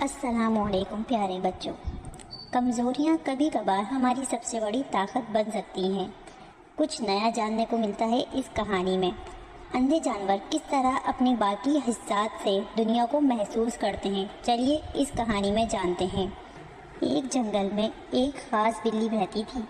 अस्सलाम वालेकुम प्यारे बच्चों। कमज़ोरियाँ कभी कभार हमारी सबसे बड़ी ताकत बन सकती हैं। कुछ नया जानने को मिलता है इस कहानी में। अंधे जानवर किस तरह अपनी बाकी हिस्सात से दुनिया को महसूस करते हैं, चलिए इस कहानी में जानते हैं। एक जंगल में एक ख़ास बिल्ली रहती थी।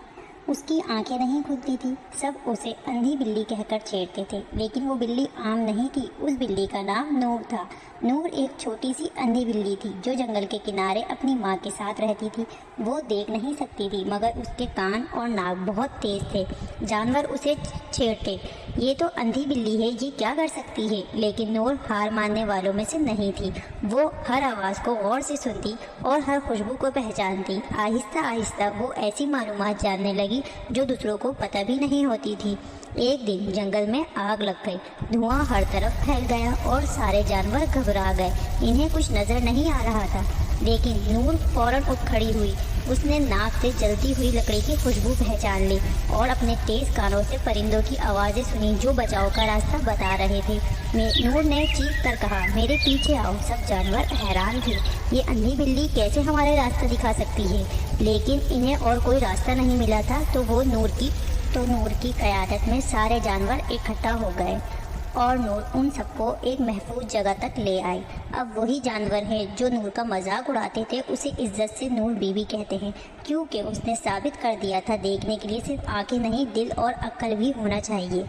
उसकी आंखें नहीं खुलती थी। सब उसे अंधी बिल्ली कहकर छेड़ते थे, लेकिन वो बिल्ली आम नहीं थी। उस बिल्ली का नाम नूर था। नूर एक छोटी सी अंधी बिल्ली थी जो जंगल के किनारे अपनी माँ के साथ रहती थी। वो देख नहीं सकती थी, मगर उसके कान और नाक बहुत तेज थे। जानवर उसे छेड़ते, ये तो अंधी बिल्ली है, ये क्या कर सकती है। लेकिन नूर हार मानने वालों में से नहीं थी। वो हर आवाज़ को गौर से सुनती और हर खुशबू को पहचानती। आहिस्ता आहिस्ता वो ऐसी मालूमात जानने लगी जो दूसरों को पता भी नहीं होती थी। एक दिन जंगल में आग लग गई। धुआं हर तरफ फैल गया और सारे जानवर घबरा गए। इन्हें कुछ नजर नहीं आ रहा था, लेकिन नूर फौरन उठ खड़ी हुई। उसने नाक से जलती हुई लकड़ी की खुशबू पहचान ली और अपने तेज कानों से परिंदों की आवाज़ें सुनी जो बचाव का रास्ता बता रहे थे। नूर ने चीख कर कहा, मेरे पीछे आओ। सब जानवर हैरान थे। ये अंधी बिल्ली कैसे हमारे रास्ता दिखा सकती है। लेकिन इन्हें और कोई रास्ता नहीं मिला था, तो नूर की क़यादत में सारे जानवर इकट्ठा हो गए और नूर उन सबको एक महफूज जगह तक ले आए। अब वही जानवर हैं जो नूर का मजाक उड़ाते थे उसे इज्जत से नूर बीवी कहते हैं, क्योंकि उसने साबित कर दिया था देखने के लिए सिर्फ आंखें नहीं, दिल और अक्ल भी होना चाहिए।